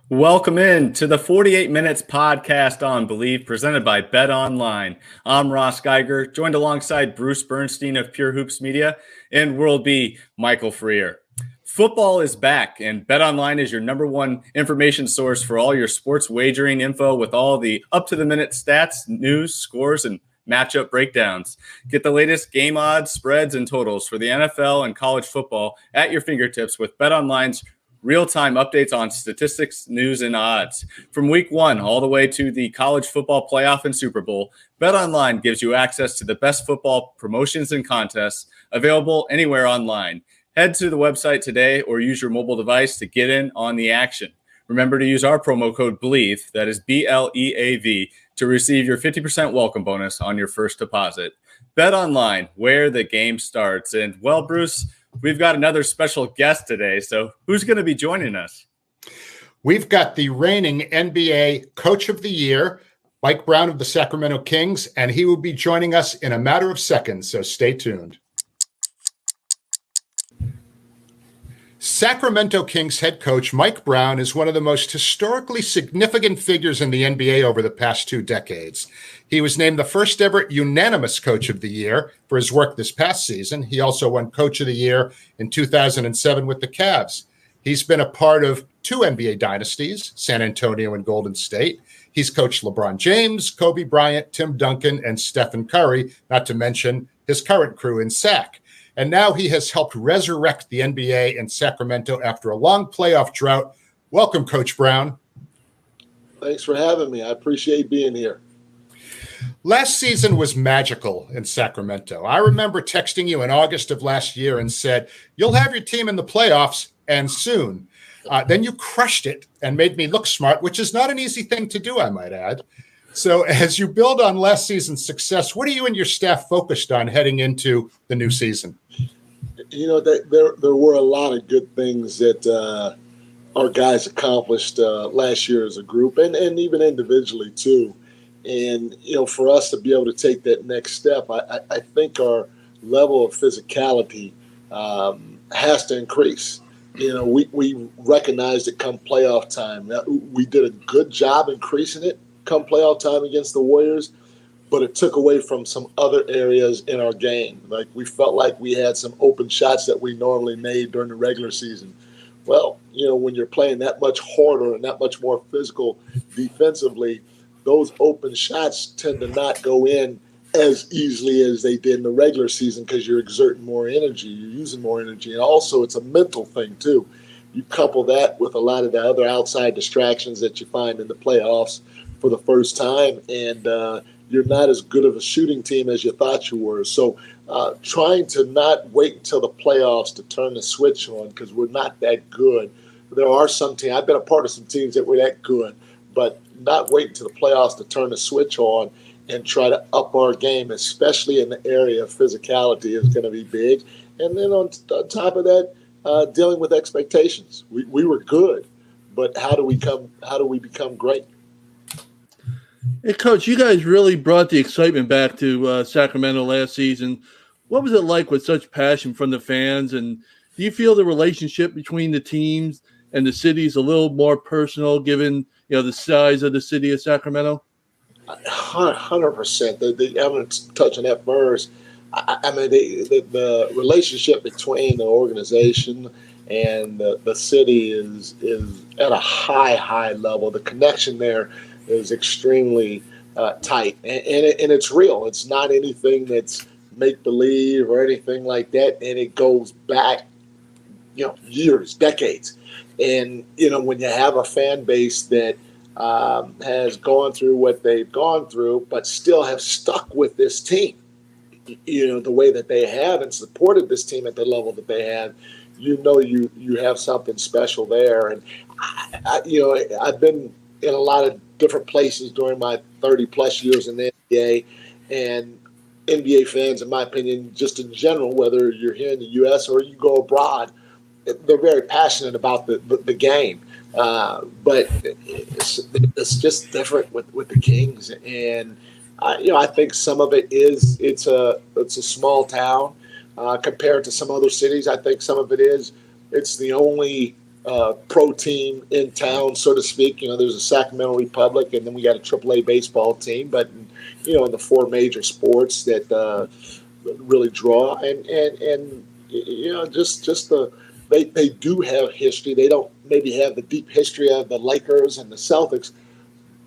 Welcome in to the 48 Minutes podcast on Believe, presented by BetOnLine. I'm Ross Geiger, joined alongside Bruce Bernstein of Pure Hoops Media and World B, Michael Freer. Football is back, and BetOnline is your number one information source for all your sports wagering info with all the up-to-the-minute stats, news, scores, and matchup breakdowns. Get the latest game odds, spreads, and totals for the NFL and college football at your fingertips with BetOnline's real-time updates on statistics, news, and odds. From week one all the way to the college football playoff and Super Bowl, BetOnline gives you access to the best football promotions and contests available anywhere online. Head to the website today or use your mobile device to get in on the action. Remember to use our promo code BLEAV, that is BLEAV, to receive your 50% welcome bonus on your first deposit. BetOnline, where the game starts. And, well, Bruce, we've got another special guest today. So who's going to be joining us? We've got the reigning NBA Coach of the Year, Mike Brown of the Sacramento Kings, and he will be joining us in a matter of seconds, so stay tuned. Sacramento Kings head coach Mike Brown is one of the most historically significant figures in the NBA over the past 2 decades. He was named the first ever unanimous Coach of the Year for his work this past season. He also won Coach of the Year in 2007 with the Cavs. He's been a part of 2 NBA dynasties, San Antonio and Golden State. He's coached LeBron James, Kobe Bryant, Tim Duncan, and Stephen Curry, not to mention his current crew in Sac. And now he has helped resurrect the NBA in Sacramento after a long playoff drought. Welcome, Coach Brown. Thanks for having me. I appreciate being here. Last season was magical in Sacramento. I remember texting you in August of last year and said, you'll have your team in the playoffs and soon. Then you crushed it and made me look smart, which is not an easy thing to do, I might add. So as you build on last season's success, what are you and your staff focused on heading into the new season? You know, there were a lot of good things that our guys accomplished last year as a group and even individually too. And, you know, for us to be able to take that next step, I think our level of physicality has to increase. You know, we recognized it come playoff time. We did a good job increasing it come playoff time against the Warriors, but it took away from some other areas in our game. Like, we felt like we had some open shots that we normally made during the regular season. Well, you know, when you're playing that much harder and that much more physical defensively, those open shots tend to not go in as easily as they did in the regular season because you're exerting more energy, you're using more energy. And also it's a mental thing too. You couple that with a lot of the other outside distractions that you find in the playoffs for the first time, and you're not as good of a shooting team as you thought you were. So trying to not wait until the playoffs to turn the switch on because we're not that good. There are some teams, I've been a part of some teams that were that good, but not wait until the playoffs to turn the switch on and try to up our game, especially in the area of physicality, is going to be big. And then on top of that, dealing with expectations. We were good, but how do we become great? Hey, Coach, you guys really brought the excitement back to Sacramento last season. What was it like with such passion from the fans? And do you feel the relationship between the teams and the city is a little more personal given, you know, the size of the city of Sacramento? 100%. I'm going to touch on that first. I mean, the relationship between the organization and the city is at a high level. The connection there is extremely tight, and it's real. It's not anything that's make-believe or anything like that, and it goes back, you know, years, decades. And, you know, when you have a fan base that has gone through what they've gone through but still have stuck with this team, you know, the way that they have and supported this team at the level that they have, you know, you have something special there. And, you know, I've been in a lot of different places during my 30-plus years in the NBA, and NBA fans, in my opinion, just in general, whether you're here in the U.S. or you go abroad, they're very passionate about the game. But it's just different with the Kings. And, you know, I think some of it is it's a small town compared to some other cities. I think some of it is it's the only pro team in town, so to speak. There's a Sacramento Republic, and then we got a AAA baseball team. But in the four major sports that really draw, and just they do have history. They don't maybe have the deep history of the Lakers and the Celtics,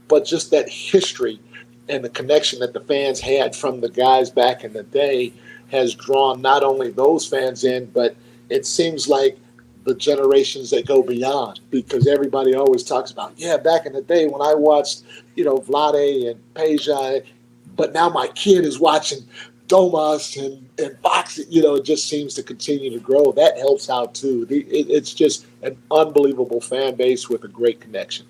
but just that history and the connection that the fans had from the guys back in the day has drawn not only those fans in, but it seems like the generations that go beyond, because everybody always talks about, back in the day when I watched, Vlade and Peja, but now my kid is watching Domas and boxing. It just seems to continue to grow. That helps out too. It's just an unbelievable fan base with a great connection.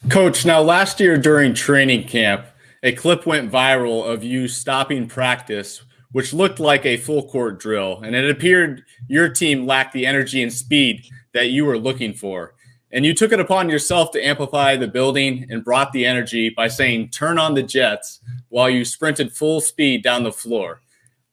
Coach, now last year during training camp, a clip went viral of you stopping practice, which looked like a full court drill, and it appeared your team lacked the energy and speed that you were looking for. And you took it upon yourself to amplify the building and brought the energy by saying, "Turn on the Jets," while you sprinted full speed down the floor.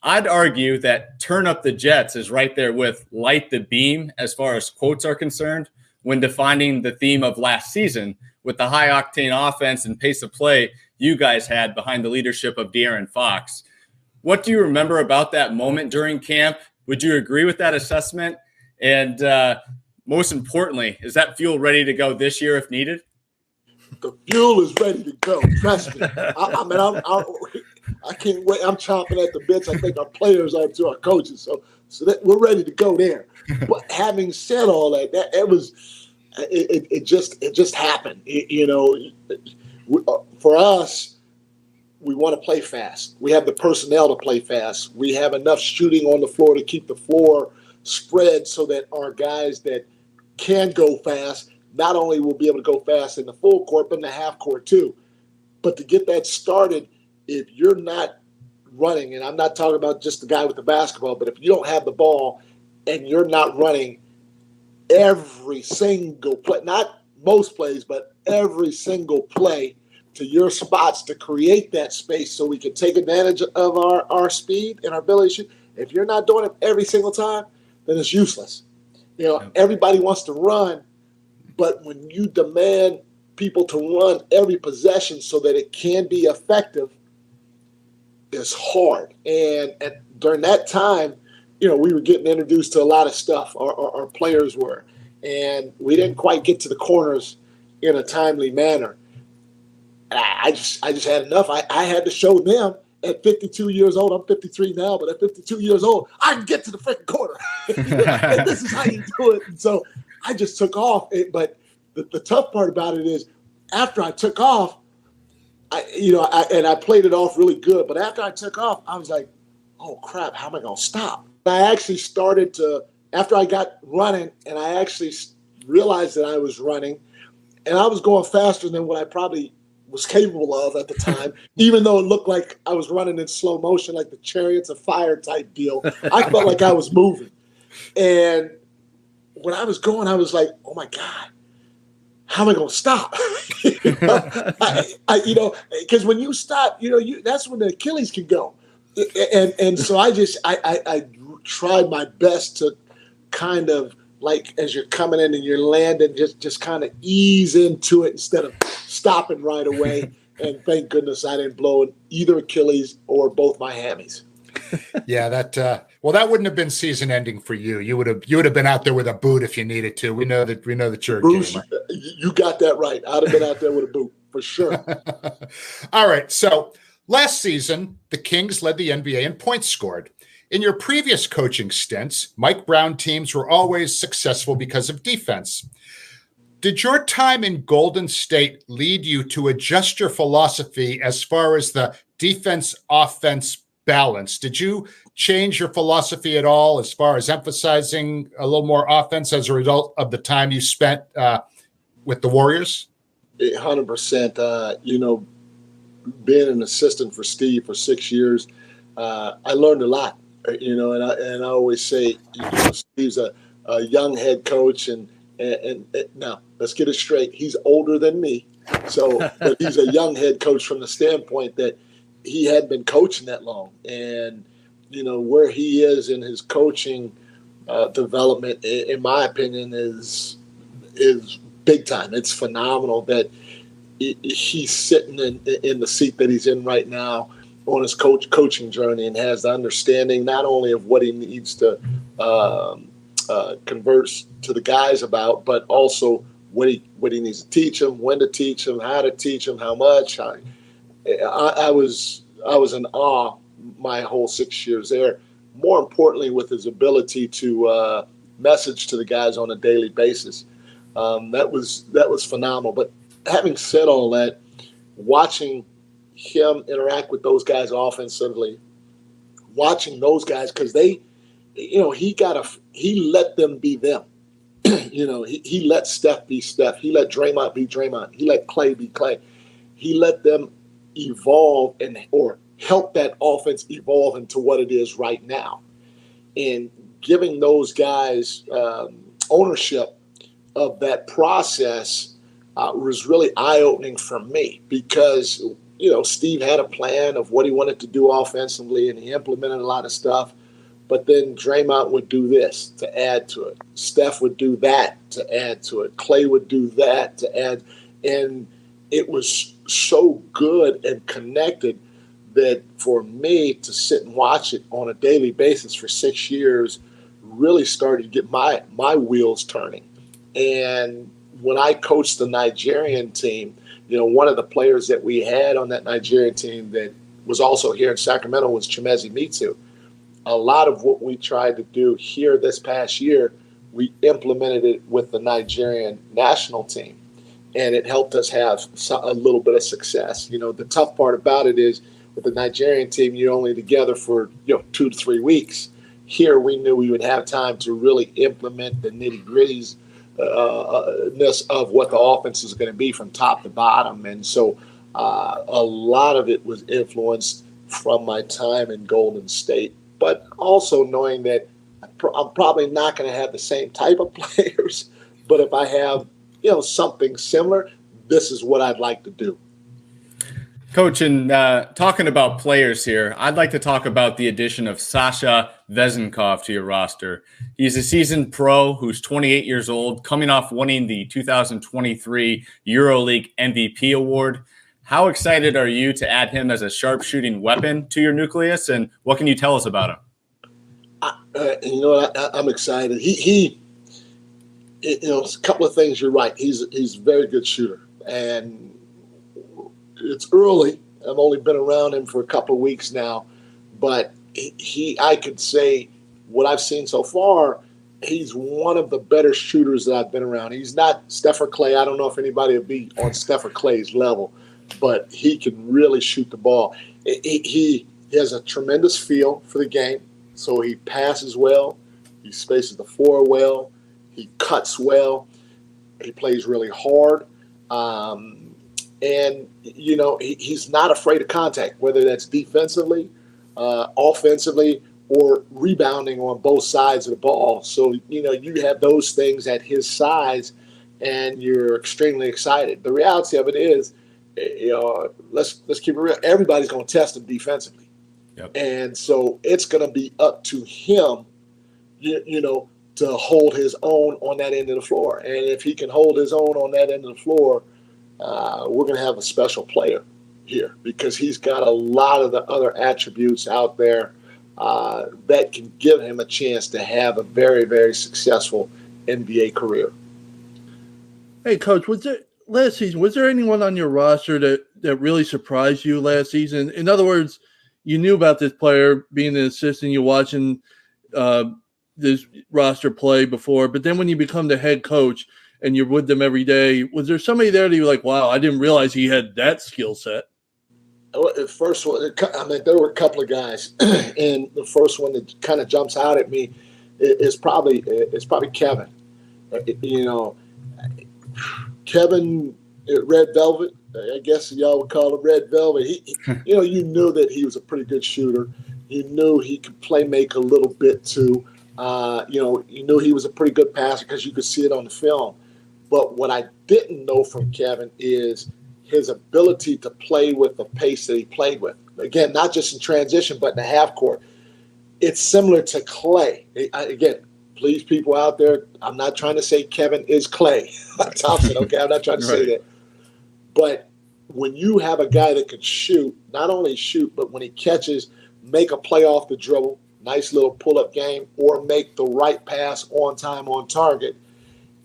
I'd argue that "turn up the Jets" is right there with "light the beam" as far as quotes are concerned when defining the theme of last season with the high-octane offense and pace of play you guys had behind the leadership of De'Aaron Fox. What do you remember about that moment during camp? Would you agree with that assessment? And most importantly, is that fuel ready to go this year if needed? The fuel is ready to go. Trust me. I can't wait. I'm chomping at the bits. I think our players are too, our coaches. So that we're ready to go there. But having said all that, it just happened. For us, we want to play fast. We have the personnel to play fast. We have enough shooting on the floor to keep the floor spread so that our guys that can go fast not only will be able to go fast in the full court, but in the half court too. But to get that started, if you're not running, and I'm not talking about just the guy with the basketball, but if you don't have the ball and you're not running every single play, not most plays, but every single play to your spots to create that space so we can take advantage of our speed and our ability to shoot. If you're not doing it every single time, then it's useless. Everybody wants to run, but when you demand people to run every possession so that it can be effective, it's hard. And during that time, we were getting introduced to a lot of stuff, our players were, and we didn't quite get to the corners in a timely manner. I just had enough. I had to show them at 52 years old. I'm 53 now, but at 52 years old, I can get to the freaking corner. And this is how you do it. And so I just took off. But the tough part about it is after I took off, I played it off really good. But after I took off, I was like, oh, crap, how am I going to stop? I actually started to, after I got running, and I actually realized that I was running, and I was going faster than what I probably was capable of at the time, even though it looked like I was running in slow motion, like the Chariots of Fire type deal. I felt like I was moving. And when I was going, I was like, oh my God, how am I going to stop? Because when you stop, that's when the Achilles can go. And so I tried my best to kind of, like, as you're coming in and you're landing, just kind of ease into it instead of stopping right away. And thank goodness I didn't blow either Achilles or both my hammies. Yeah, that wouldn't have been season ending for you. You would have been out there with a boot if you needed to. We know that you're Bruce, a gamer. You got that right. I'd have been out there with a boot for sure. All right. So last season, the Kings led the NBA in points scored. In your previous coaching stints, Mike Brown teams were always successful because of defense. Did your time in Golden State lead you to adjust your philosophy as far as the defense-offense balance? Did you change your philosophy at all as far as emphasizing a little more offense as a result of the time you spent with the Warriors? 100%. Being an assistant for Steve for 6 years, I learned a lot. And I always say, Steve's a young head coach, and now let's get it straight. He's older than me, but he's a young head coach from the standpoint that he hadn't been coaching that long, and where he is in his coaching development, in my opinion, is big time. It's phenomenal that he's sitting in the seat that he's in right now on his coaching journey and has the understanding not only of what he needs to converse to the guys about, but also what he needs to teach them, when to teach them, how to teach them, how much. I was in awe my whole 6 years there. More importantly, with his ability to message to the guys on a daily basis, that was phenomenal. But having said all that, watching him interact with those guys offensively, watching those guys, because they, he let them be them. He let Steph be Steph. He let Draymond be Draymond. He let Clay be Clay. He let them evolve or help that offense evolve into what it is right now. And giving those guys ownership of that process was really eye-opening for me because, Steve had a plan of what he wanted to do offensively, and he implemented a lot of stuff. But then Draymond would do this to add to it. Steph would do that to add to it. Clay would do that to add. And it was so good and connected that for me to sit and watch it on a daily basis for 6 years really started to get my wheels turning. And when I coached the Nigerian team, one of the players that we had on that Nigerian team that was also here in Sacramento was Chimezi Mitsu. A lot of what we tried to do here this past year, we implemented it with the Nigerian national team, and it helped us have a little bit of success. The tough part about it is with the Nigerian team, you're only together for 2 to 3 weeks. Here, we knew we would have time to really implement the nitty-gritties of what the offense is going to be from top to bottom. And so a lot of it was influenced from my time in Golden State, but also knowing that I'm probably not going to have the same type of players, but if I have, something similar, this is what I'd like to do. Coach, and talking about players here, I'd like to talk about the addition of Sasha Vezenkov to your roster. He's a seasoned pro who's 28 years old, coming off winning the 2023 Euroleague MVP award. How excited are you to add him as a sharpshooting weapon to your nucleus, and what can you tell us about him? I'm excited. He a couple of things. You're right. He's a very good shooter, and it's early. I've only been around him for a couple of weeks now, but I could say what I've seen so far, he's one of the better shooters that I've been around. He's not Steph or Clay. I don't know if anybody would be on Steph or Clay's level, but he can really shoot the ball. He has a tremendous feel for the game, so he passes well, he spaces the floor well, he cuts well, he plays really hard. And, he's not afraid of contact, whether that's defensively, offensively, or rebounding on both sides of the ball. So, you have those things at his size, and you're extremely excited. The reality of it is, let's keep it real. Everybody's going to test him defensively. Yep. And so it's going to be up to him, to hold his own on that end of the floor. And if he can hold his own on that end of the floor, we're going to have a special player here because he's got a lot of the other attributes out there that can give him a chance to have a very, very successful NBA career. Hey, Coach, last season, was there anyone on your roster that really surprised you last season? In other words, you knew about this player being an assistant, you're watching this roster play before, but then when you become the head coach and you're with them every day, was there somebody there that you're like, wow, I didn't realize he had that skill set? First one, there were a couple of guys, and the first one that kind of jumps out at me is probably Kevin. Kevin Red Velvet, I guess y'all would call him Red Velvet. You knew that he was a pretty good shooter. You knew he could make a little bit too. You knew he was a pretty good passer because you could see it on the film. But what I didn't know from Kevin is his ability to play with the pace that he played with. Again, not just in transition, but in the half court. It's similar to Clay. Again, please, people out there, I'm not trying to say Kevin is Klay Thompson, okay? I'm not trying to say that. But when you have a guy that can shoot, not only shoot, but when he catches, make a play off the dribble, nice little pull-up game, or make the right pass on time, on target,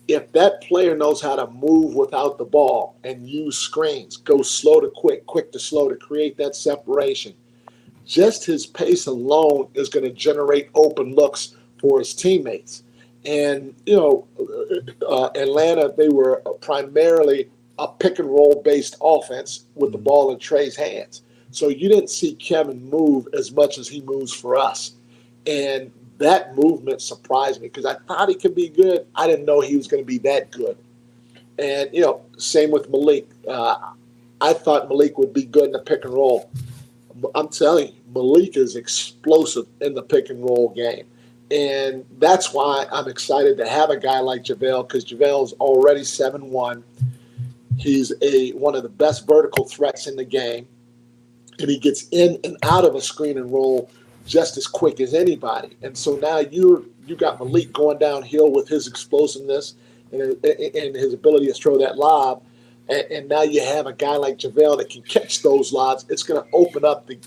if that player knows how to move without the ball and use screens, go slow to quick, quick to slow to create that separation, just his pace alone is going to generate open looks for his teammates. And, Atlanta, they were primarily a pick and roll based offense with the ball in Trey's hands. So you didn't see Kevin move as much as he moves for us. And that movement surprised me because I thought he could be good. I didn't know he was going to be that good. And, same with Malik. I thought Malik would be good in the pick and roll. I'm telling you, Malik is explosive in the pick and roll game. And that's why I'm excited to have a guy like JaVale, because JaVale is already 7'1". He's one of the best vertical threats in the game. And he gets in and out of a screen and roll just as quick as anybody. And so now you got Malik going downhill with his explosiveness and his ability to throw that lob. And now you have a guy like JaVale that can catch those lobs. It's going to open up in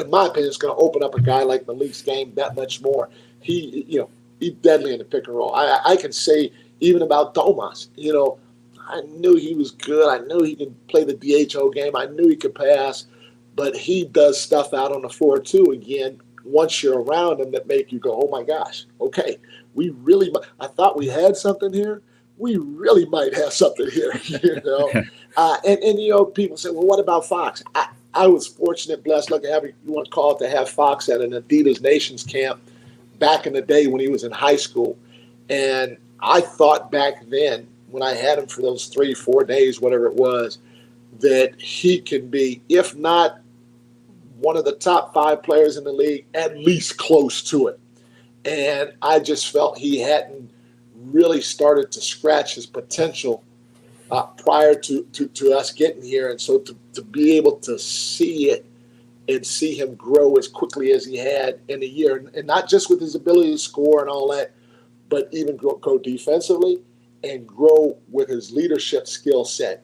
my opinion, it's going to open up a guy like Malik's game that much more. He's deadly in the pick and roll. I can say even about Domantas, I knew he was good. I knew he could play the DHO game. I knew he could pass, but he does stuff out on the floor too. Again, once you're around him, that make you go, oh my gosh, okay, I thought we had something here. We really might have something here, and people say, well, what about Fox? I was fortunate, blessed, lucky, you want to call it, to have Fox at an Adidas Nations camp back in the day when he was in high school. And I thought back then, when I had him for those 3-4 days, whatever it was, that he can be, if not one of the top 5 players in the league, at least close to it. And I just felt he hadn't really started to scratch his potential prior to us getting here. And so to be able to see it and see him grow as quickly as he had in a year, and not just with his ability to score and all that, but even grow defensively and grow with his leadership skill set.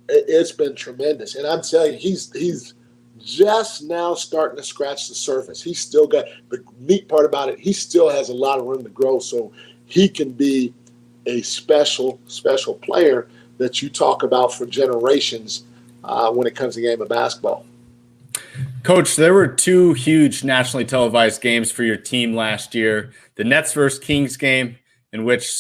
It's been tremendous. And I'm telling you, he's just now starting to scratch the surface. He's still got the neat part about it. He still has a lot of room to grow. So he can be a special, special player that you talk about for generations when it comes to the game of basketball. Coach, there were 2 huge nationally televised games for your team last year. The Nets versus Kings game, which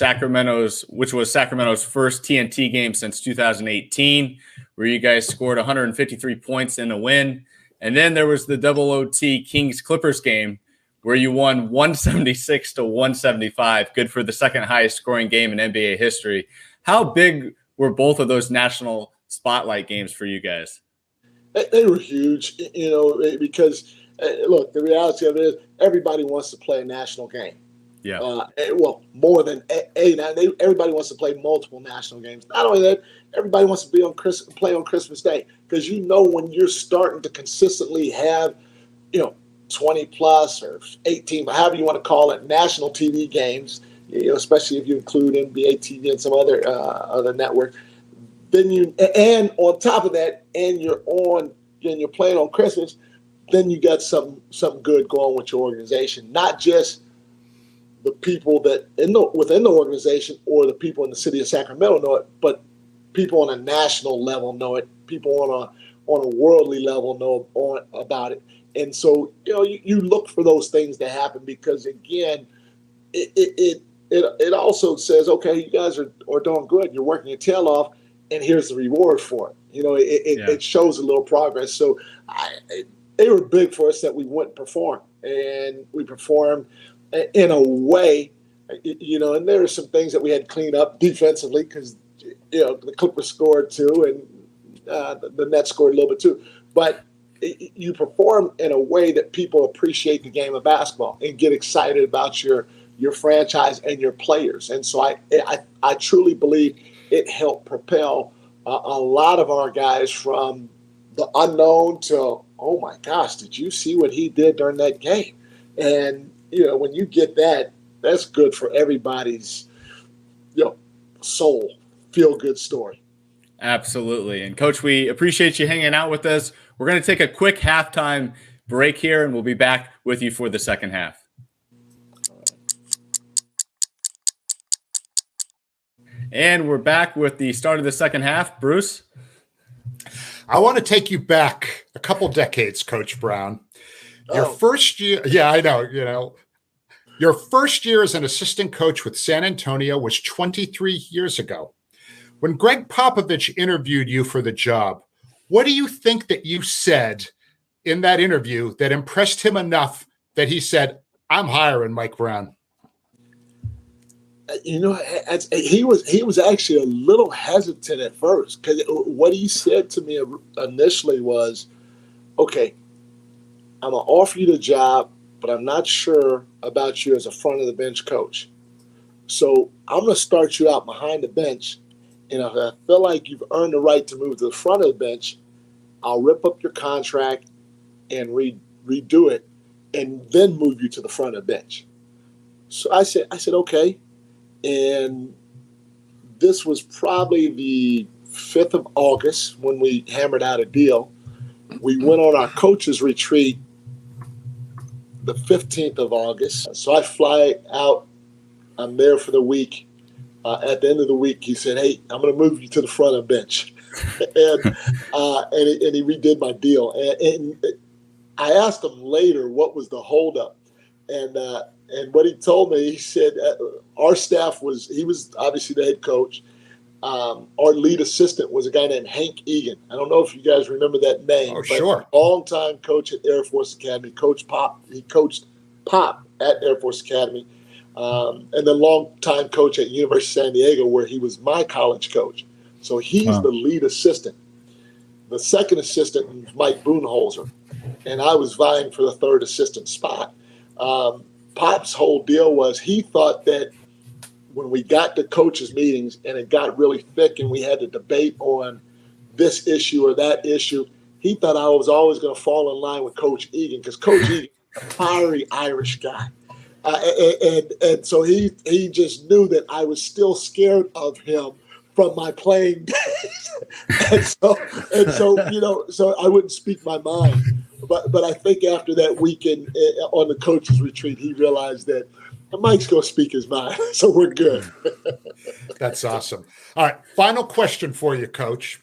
was Sacramento's first TNT game since 2018, where you guys scored 153 points in a win. And then there was the double OT Kings-Clippers game, where you won 176-175, good for the second highest scoring game in NBA history. How big were both of those national spotlight games for you guys? They were huge, because, look, the reality of it is everybody wants to play a national game. Yeah. More than everybody wants to play multiple national games. Not only that, everybody wants to play on Christmas Day, because when you're starting to consistently have, 20 plus or 18, however you want to call it, national TV games, especially if you include NBA TV and some other network. Then and on top of that, and you're playing on Christmas, then you got something good going with your organization. Not just the people that within the organization or the people in the city of Sacramento know it, but people on a national level know it. People on a worldly level know about it. And so, you look for those things to happen, because again, it also says, okay, you guys are doing good. You're working your tail off, and here's the reward for it. It shows a little progress. So they were big for us that we went and performed, and we performed in a way, and there are some things that we had to clean up defensively, because, the Clippers scored 2 and the Nets scored a little bit too. But you perform in a way that people appreciate the game of basketball and get excited about your franchise and your players. And so I truly believe it helped propel a lot of our guys from the unknown to, oh my gosh, did you see what he did during that game? And, when you get that, That's good for everybody's, soul. Feel good story. Absolutely. And Coach, we appreciate you hanging out with us. We're going to take a quick halftime break here, and we'll be back with you for the second half. And we're back with the start of the second half. Bruce? I want to take you back a couple decades, Coach Brown. Your first year, I know, your first year as an assistant coach with San Antonio was 23 years ago. When Gregg Popovich interviewed you for the job, what do you think that you said in that interview that impressed him enough that he said, I'm hiring Mike Brown? He was actually a little hesitant at first, because what he said to me initially was, okay, I'm going to offer you the job, but I'm not sure about you as a front of the bench coach. So I'm going to start you out behind the bench. And if I feel like you've earned the right to move to the front of the bench, I'll rip up your contract and redo it, and then move you to the front of the bench. So I said, okay. And this was probably the 5th of August when we hammered out a deal. We went on our coaches retreat the 15th of August. So I fly out. I'm there for the week. At the end of the week, he said, hey, I'm going to move you to the front of the bench. and he redid my deal. And I asked him later what was the holdup. And what he told me, he said, our staff he was obviously the head coach. Our lead assistant was a guy named Hank Egan. I don't know if you guys remember that name. Oh, sure. Long-time coach at Air Force Academy. He coached Pop at Air Force Academy. And then long-time coach at University of San Diego, where he was my college coach. So he's the lead assistant. The second assistant was Mike Boonholzer. And I was vying for the third assistant spot. Pop's whole deal was he thought that when we got to coaches' meetings and it got really thick and we had to debate on this issue or that issue, he thought I was always going to fall in line with Coach Egan, because Coach Egan is a fiery Irish guy. And so he just knew that I was still scared of him from my playing days. and so I wouldn't speak my mind. But I think after that weekend on the coaches retreat, he realized that Mike's going to speak his mind. So we're good. That's awesome. All right. Final question for you, Coach.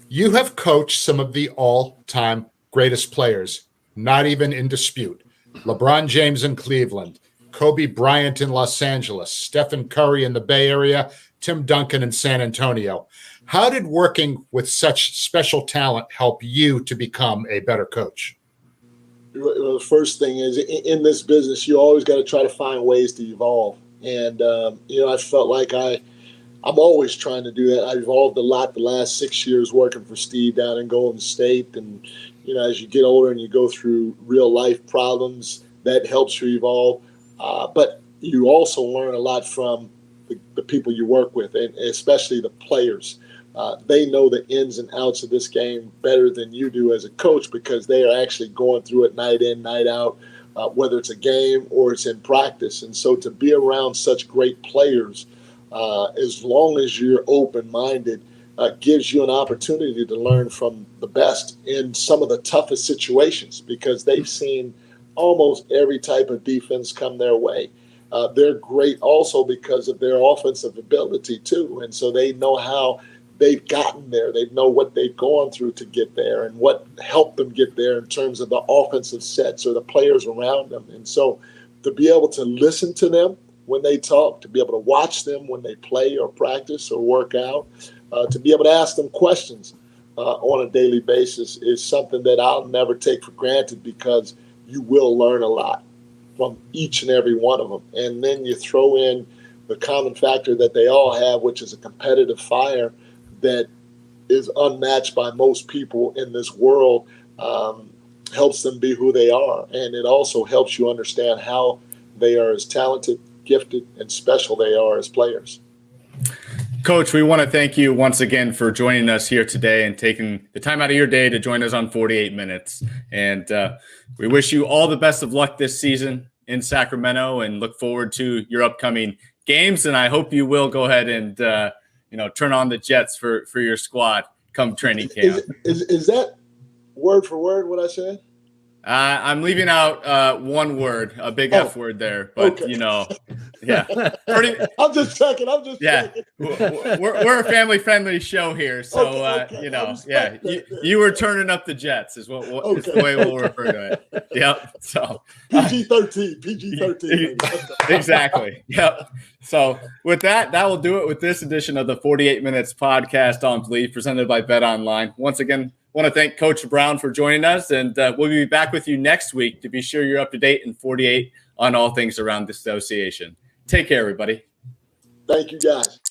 You have coached some of the all-time greatest players, not even in dispute. LeBron James in Cleveland, Kobe Bryant in Los Angeles, Stephen Curry in the Bay Area, Tim Duncan in San Antonio. How did working with such special talent help you to become a better coach? Well, the first thing is, in this business, you always got to try to find ways to evolve. And, I felt like I'm always trying to do that. I evolved a lot the last 6 years working for Steve down in Golden State. And, as you get older and you go through real life problems, that helps you evolve. But you also learn a lot from the people you work with, and especially the players. They know the ins and outs of this game better than you do as a coach, because they are actually going through it night in, night out, whether it's a game or it's in practice. And so to be around such great players, as long as you're open-minded, gives you an opportunity to learn from the best in some of the toughest situations, because they've seen almost every type of defense come their way. They're great also because of their offensive ability too. And so they know how they've gotten there. They know what they've gone through to get there and what helped them get there in terms of the offensive sets or the players around them. And so to be able to listen to them when they talk, to be able to watch them when they play or practice or work out, to be able to ask them questions on a daily basis is something that I'll never take for granted, because you will learn a lot from each and every one of them. And then you throw in the common factor that they all have, which is a competitive fire that is unmatched by most people in this world, helps them be who they are. And it also helps you understand how they are as talented, gifted, and special they are as players. Coach, we want to thank you once again for joining us here today and taking the time out of your day to join us on 48 Minutes. And we wish you all the best of luck this season. in Sacramento and look forward to your upcoming games. And I hope you will go ahead and, turn on the Jets for your squad come training camp. Is that word for word what I said? I'm leaving out one word, a big F word there, but okay. Yeah. I'm just checking. We're a family-friendly show here, so you were turning up the Jets is what is the way we'll refer to it. Yep. So PG-13. Exactly. Yep. So with that will do it with this edition of the 48 Minutes podcast on Believe, presented by BetOnline. Once again, want to thank Coach Brown for joining us, and we'll be back with you next week to be sure you're up to date in 48 on all things around the association. Take care, everybody. Thank you, guys.